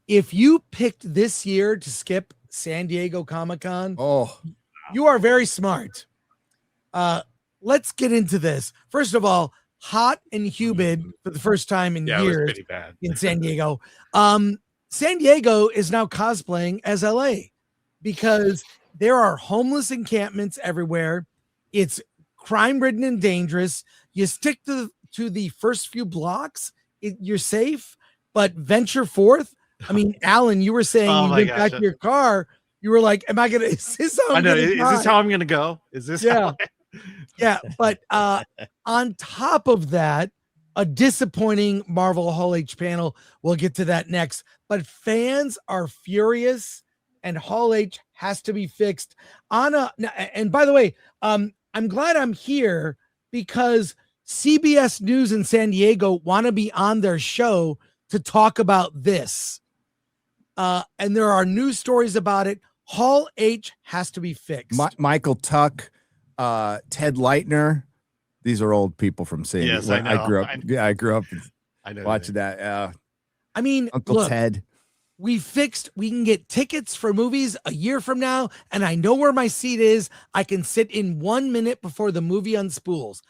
if you picked this year to skip San Diego Comic-Con, you are very smart. Let's get into this. First of all, hot and humid for the first time in years. It was pretty bad in San Diego. San Diego is now cosplaying as LA because there are homeless encampments everywhere. It's crime-ridden and dangerous. You stick to the first few blocks, you're safe, but venture forth. I mean, Alan, you were saying you went back to your car. You were like, "Am I gonna? Is this how I'm gonna is this how I'm gonna go? Is this? Yeah, yeah." But on top of that, a disappointing Marvel Hall H panel. We'll get to that next. But fans are furious, and Hall H has to be fixed. And by the way, I'm glad I'm here because CBS News in San Diego want to be on their show to talk about this. And there are news stories about it. Hall H has to be fixed. Michael Tuck, Ted Leitner. These are old people from San Diego. Yes, I know. I grew up I watching that. I mean, Uncle Ted. We can get tickets for movies a year from now, and I know where my seat is. I can sit in 1 minute before the movie unspools.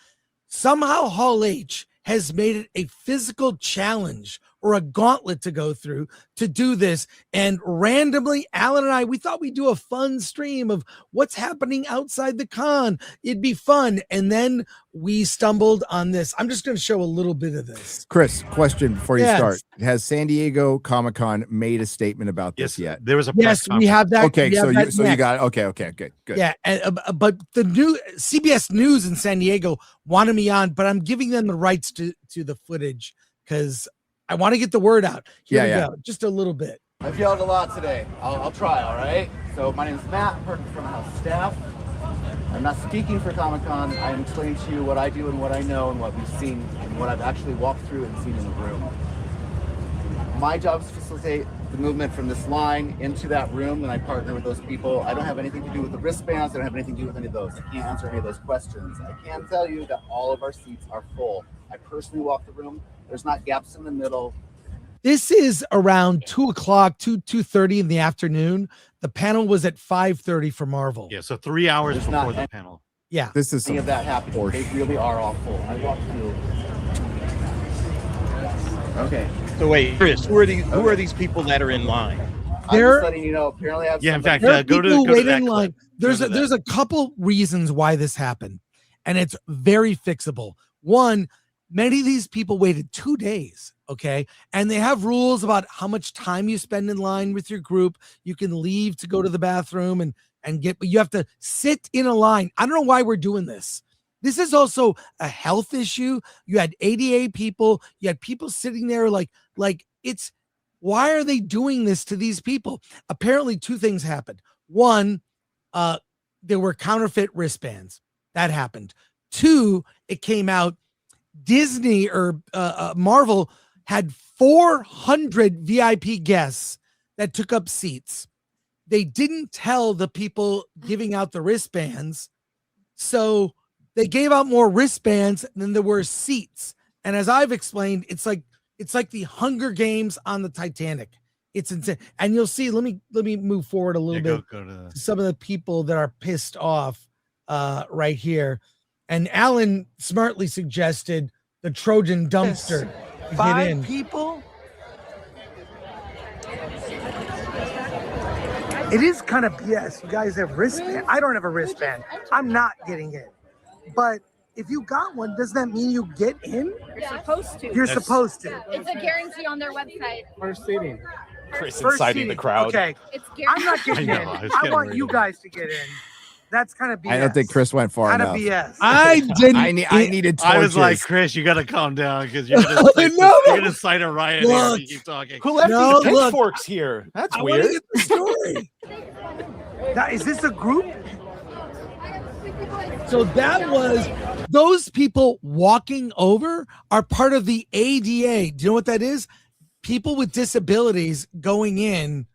Somehow Hall H has made it a physical challenge or a gauntlet to go through to do this. And randomly, Alan and I, we thought we'd do a fun stream of what's happening outside the con. It'd be fun. And then we stumbled on this. I'm just going to show a little bit of this. Chris, question before you start. Has San Diego Comic-Con made a statement about this yet? There was a press we have that. Okay, so you got it. Okay, good. Yeah, but the new CBS News in San Diego wanted me on, but I'm giving them the rights to the footage because I want to get the word out. Here we go. Just a little bit. I've yelled a lot today. I'll try, all right? So my name is Matt, I'm part of the front of house staff. I'm not speaking for Comic-Con. I am explaining to you what I do and what I know and what we've seen and what I've actually walked through and seen in the room. My job is to facilitate the movement from this line into that room, and I partner with those people. I don't have anything to do with the wristbands. I don't have anything to do with any of those. I can't answer any of those questions. I can tell you that all of our seats are full. I personally walk the room. There's not gaps in the middle. This is around 2:30 in the afternoon. The panel was at 5:30 for Marvel. Yeah, so 3 hours before the panel. Yeah, this is any of that happening. They really are all full. I walked through. Okay. So wait, Chris, who are these people that are in line? I'm just letting you know. Apparently, I have in fact, go to that line. There's a couple reasons why this happened, and it's very fixable. One, many of these people waited 2 days. Okay. And they have rules about how much time you spend in line with your group. You can leave to go to the bathroom and but you have to sit in a line. I don't know why we're doing this. This is also a health issue. You had ADA people, you had people sitting there like it's, why are they doing this to these people? Apparently 2 things happened. One, there were counterfeit wristbands. That happened. 2, it came out Disney or Marvel had 400 VIP guests that took up seats. They didn't tell the people giving out the wristbands. So they gave out more wristbands than there were seats. And as I've explained, it's like the Hunger Games on the Titanic. It's insane. And you'll see, let me move forward a little bit to some of the people that are pissed off right here. And Alan smartly suggested the Trojan dumpster. Yes. 5 people? It is kind of BS. You guys have wristband. I don't have a wristband. I'm not getting in. But if you got one, does that mean you get in? You're supposed to. You're supposed to. It's a guarantee on their website. First seating. Chris inciting the crowd. Okay. It's I'm not getting in. I want you guys to get in. That's kind of BS. I don't think Chris went far enough. Kind of BS. I didn't. I needed torches. I was like, Chris, you got to calm down because you're going to cite a riot here if you keep talking. Who left these pitchforks here? That's weird. Get the story. Is this a group? So that was, those people walking over are part of the ADA. Do you know what that is? People with disabilities going in.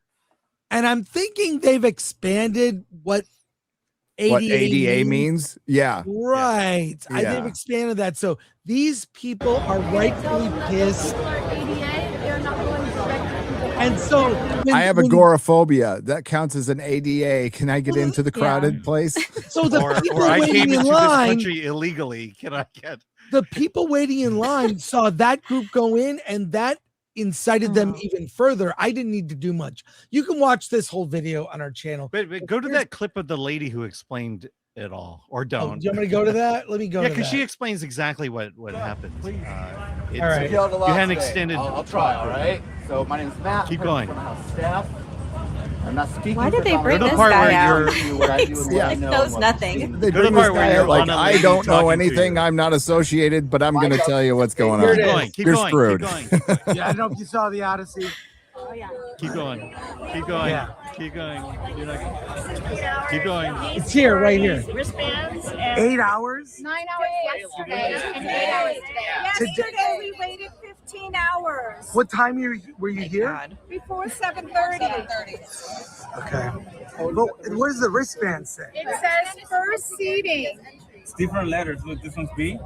And I'm thinking they've expanded what ADA means? Yeah. Right. Yeah. They've expanded that. So these people are rightfully pissed. And so I have agoraphobia. That counts as an ADA. Can I get into the crowded place? So the or people I waiting came in into line, this country illegally. Can I get the people waiting in line saw that group go in, and that incited them even further. I didn't need to do much. You can watch this whole video on our channel. But go to that clip of the lady who explained it all, or don't. Do you want me to go to that? Let me go. Yeah, because she explains exactly what happened. All right. You had an extended. I'll try. All right. So my name is Matt. Keep going. From house staff. I'm not speaking. Why did they bring the this part guy where out? He knows nothing. They Go to bring the this part where guy you're out like, on a I lady don't know talking to anything. you. I'm not associated, but I'm going to tell you what's going on. Keep going. Keep You're going. screwed. Keep going. Yeah, I don't know if you saw the Odyssey. Oh yeah. Keep going. Keep going. Yeah. Keep going. You're not... Keep going. It's here, right here. Wristbands and 8 hours? 9 hours yesterday and 8 hours today. Yesterday we waited 15 hours. What time were you here? Before 7:30. Okay. But what does the wristband say? It says first seating. It's different letters. Look, this one's B.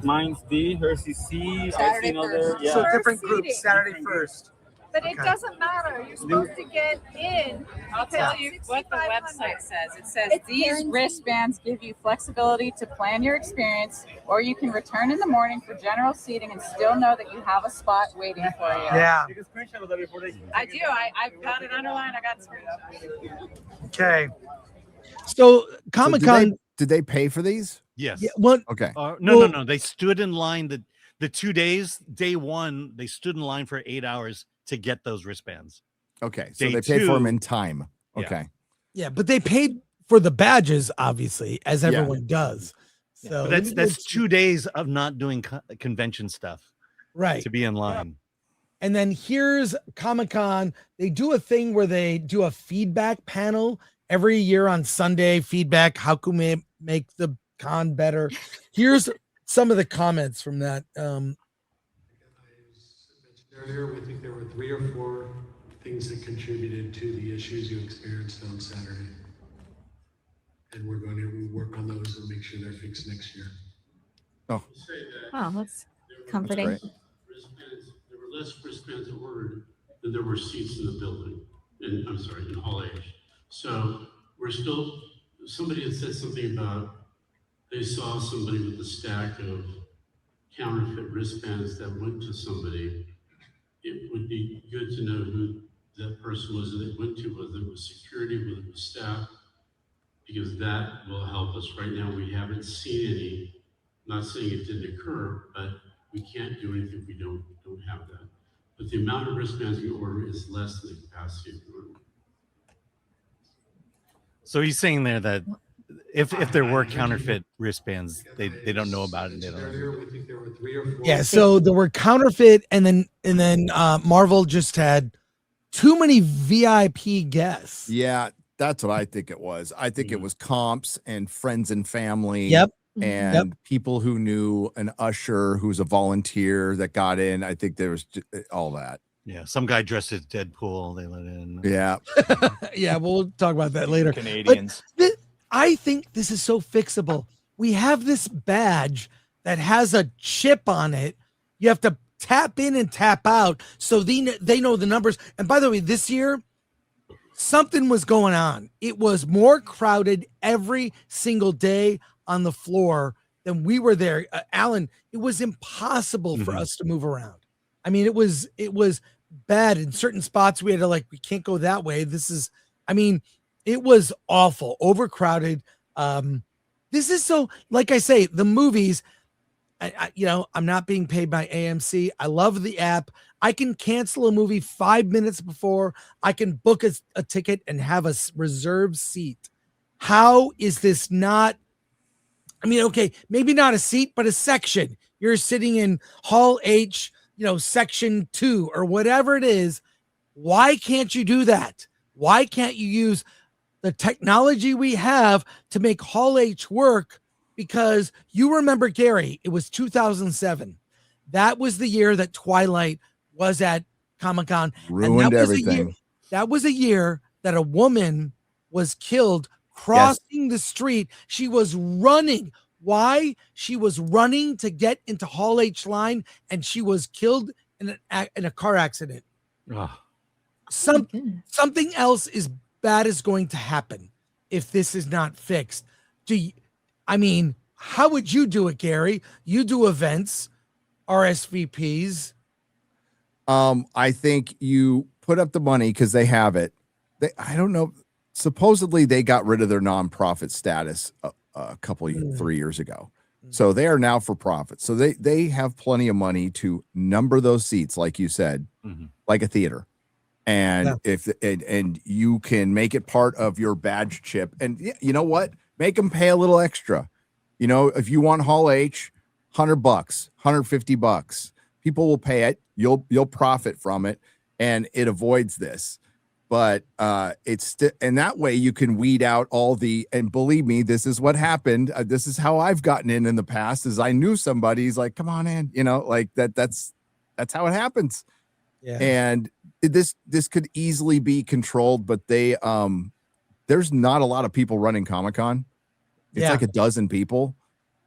Mine's D. Hers is C. Saturday Other, yeah. So different groups, Saturday first. But it doesn't matter. You're supposed to get in. I'll tell you what the website says. It says these wristbands give you flexibility to plan your experience, or you can return in the morning for general seating and still know that you have a spot waiting for you. Yeah. I do. I've got it underlined. I got it screenshot. Okay. So Comic-Con. Did they pay for these? Yes. Yeah, what? Okay. No. They stood in line the 2 days. Day one, they stood in line for 8 hours to get those wristbands. Okay. So Day they paid for them two- in time. Yeah. Okay. Yeah, but they paid for the badges, obviously, as everyone does. So But that's 2 days of not doing convention stuff. Right. To be in line. And then here's Comic-Con. They do a thing where they do a feedback panel every year on Sunday. Feedback. How can we make the con better? Here's some of the comments from that. Earlier, we think there were 3 or 4 things that contributed to the issues you experienced on Saturday. And we're going to work on those and make sure they're fixed next year. Oh. Wow, that's comforting. There were less wristbands ordered than there were seats in the building. In Hall H. So we're still, somebody had said something about they saw somebody with a stack of counterfeit wristbands that went to somebody. It would be good to know who that person was that it went to, whether it was security, whether it was staff, because that will help us. Right now, we haven't seen any. I'm not saying it didn't occur, but we can't do anything if we don't have that. But the amount of wristbands we order is less than the capacity of the room. So he's saying there that if there were counterfeit wristbands, they don't know about it. They don't know. We think there were 3 or 4. Yeah, so there were counterfeit, and then Marvel just had too many VIP guests. Yeah, that's what I think it was. I think it was comps and friends and family. Yep. And people who knew an usher who's a volunteer that got in. I think there was all that. Yeah, some guy dressed as Deadpool. They let in. Yeah. Yeah, we'll talk about that later. Canadians. But I think this is so fixable. We have this badge that has a chip on it. You have to tap in and tap out so they know the numbers. And by the way, this year, something was going on. It was more crowded every single day on the floor than we were there. Alan, it was impossible for us to move around. I mean, it was bad in certain spots. We had to we can't go that way. It was awful, overcrowded. This is so, like I say, the movies, I'm not being paid by AMC. I love the app. I can cancel a movie 5 minutes before. I can book a ticket and have a reserved seat. How is this not? Okay, maybe not a seat, but a section. You're sitting in Hall H, section 2 or whatever it is. Why can't you do that? Why can't you use the technology we have to make Hall H work? Because you remember, Gary, it was 2007. That was the year that Twilight was at Comic-Con. Ruined everything. That was a year that a woman was killed crossing the street. She was running. Why? She was running to get into Hall H line, and she was killed in a car accident. Oh. something else is bad is going to happen if this is not fixed. I mean, how would you do it, Gary? You do events, RSVPs. I think you put up the money because they have it. I don't know. Supposedly they got rid of their nonprofit status a couple of 3 years ago. So they are now for profit. So they have plenty of money to number those seats, like you said, like a theater. And and you can make it part of your badge chip. And you know what? Make them pay a little extra. You know, if you want Hall H, $100, $150, people will pay it. You'll profit from it, and it avoids this. But it's and that way you can weed out all the, and believe me, this is what happened. This is how I've gotten in the past. Is I knew somebody's like, come on in, you know, like that's how it happens. Yeah. And this could easily be controlled, but there's not a lot of people running Comic-Con. It's like a dozen people,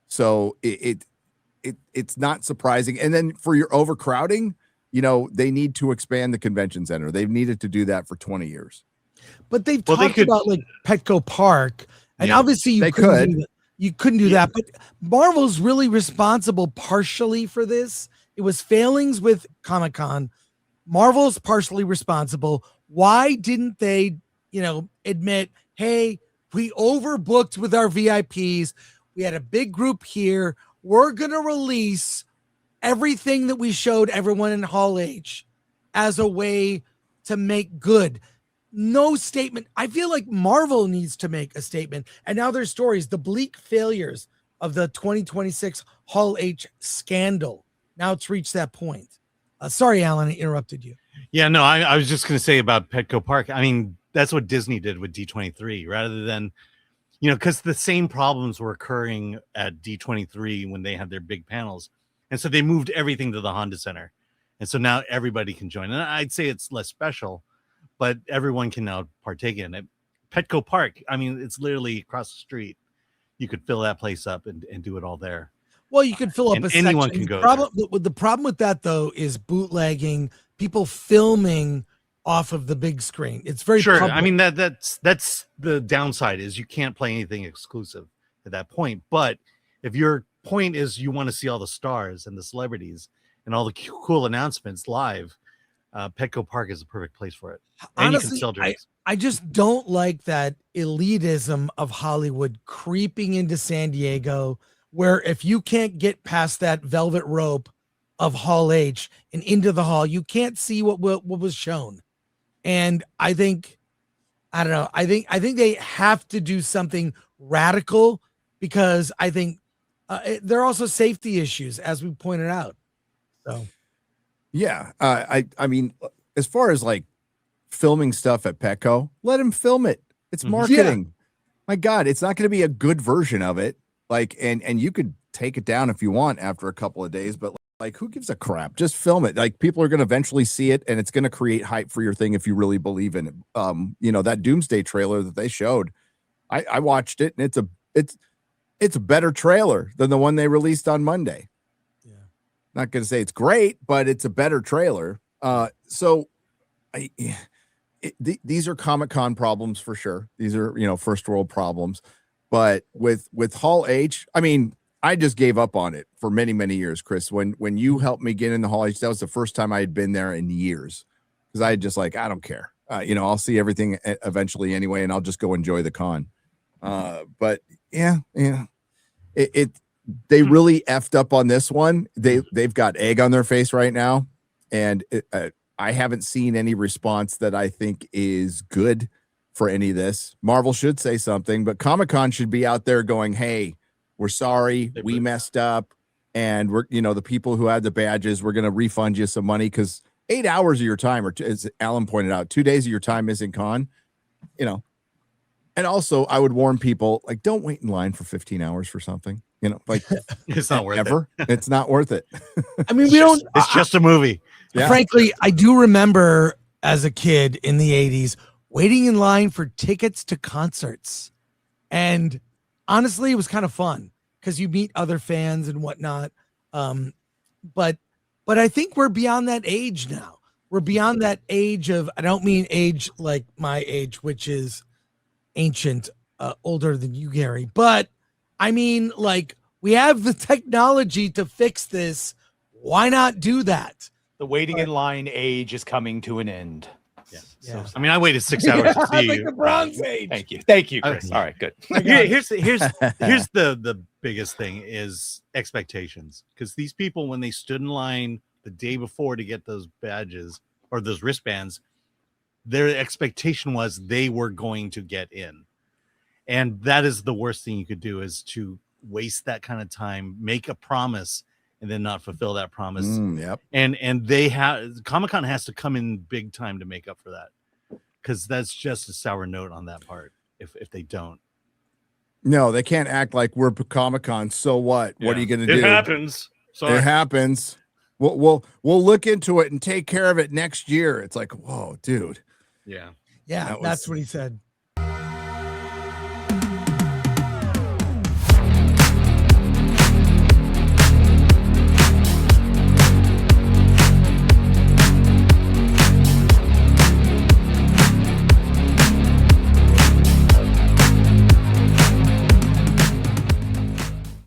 so it's not surprising. And then for your overcrowding, you know, they need to expand the convention center. They've needed to do that for 20 years. But they've talked about like Petco Park, and obviously you couldn't do that. But Marvel's really responsible partially for this. It was failings with Comic-Con. Marvel's partially responsible. Why didn't they, you know, admit, hey, we overbooked with our VIPs. We had a big group here. We're going to release everything that we showed everyone in Hall H as a way to make good. No statement. I feel like Marvel needs to make a statement. And now there's stories, the bleak failures of the 2026 Hall H scandal. Now it's reached that point. Sorry, Alan, I interrupted you. Yeah, no, I was just going to say about Petco Park. I mean, that's what Disney did with D23, rather than, you know, because the same problems were occurring at D23 when they had their big panels. And so they moved everything to the Honda Center. And so now everybody can join. And I'd say it's less special, but everyone can now partake in it. Petco Park, I mean, it's literally across the street. You could fill that place up and do it all there. Well, you could fill up a anyone section. Can go. The problem with that, though, is bootlegging, people filming off of the big screen. It's very public. I mean, that's the downside is you can't play anything exclusive at that point. But if your point is you want to see all the stars and the celebrities and all the cool announcements live, Petco Park is a perfect place for it. And honestly, you can sell drinks. I just don't like that elitism of Hollywood creeping into San Diego, where if you can't get past that velvet rope of Hall H and into the hall, you can't see what was shown. And I think they have to do something radical, because I think there are also safety issues, as we pointed out. So, yeah, I mean, as far as like filming stuff at Petco, let him film it. It's marketing. Yeah. My God, it's not going to be a good version of it. Like, and you could take it down if you want after a couple of days, but like, who gives a crap? Just film it. Like, people are going to eventually see it, and it's going to create hype for your thing if you really believe in it. You know, that Doomsday trailer that they showed, I watched it, and it's a better trailer than the one they released on Monday. Yeah, not going to say it's great, but it's a better trailer. These are Comic-Con problems for sure. These are, you know, first world problems. But with Hall H, I mean, I just gave up on it for many, many years, Chris. When you helped me get in the Hall H, that was the first time I had been there in years, because I just like, I don't care. You know, I'll see everything eventually anyway, and I'll just go enjoy the con. But yeah, they really effed up on this one. They've got egg on their face right now, and I haven't seen any response that I think is good for any of this. Marvel should say something, but Comic-Con should be out there going, hey, we're sorry, we messed up, and we're, you know, the people who had the badges, we're going to refund you some money, because 8 hours of your time, or as Alan pointed out, 2 days of your time missing con, you know. And also, I would warn people, like, don't wait in line for 15 hours for something, you know, like it's not worth it. It's not worth it. I mean, it's just a movie. Yeah. Frankly, I do remember as a kid in the 80s waiting in line for tickets to concerts. And honestly, it was kind of fun because you meet other fans and whatnot. But I think we're beyond that age now. we're beyond that age of, I don't mean age like my age, which is ancient, older than you, Gary, but I mean, like, we have the technology to fix this. Why not do that? The waiting in line age is coming to an end. Yeah. I mean, I waited 6 hours to see like you. the Bronze Age. Thank you, Chris. All right, good. Here's the biggest thing is expectations, because these people, when they stood in line the day before to get those badges or those wristbands, their expectation was they were going to get in, and that is the worst thing you could do, is to waste that kind of time, make a promise and then not fulfill that promise. Yep. And they have, Comic-Con has to come in big time to make up for that, because that's just a sour note on that part if they don't. No, they can't act like we're Comic-Con. So what? What are you going to do? It happens. Sorry. It happens. We'll look into it and take care of it next year. It's like, whoa, dude. Yeah. Yeah, that's what he said.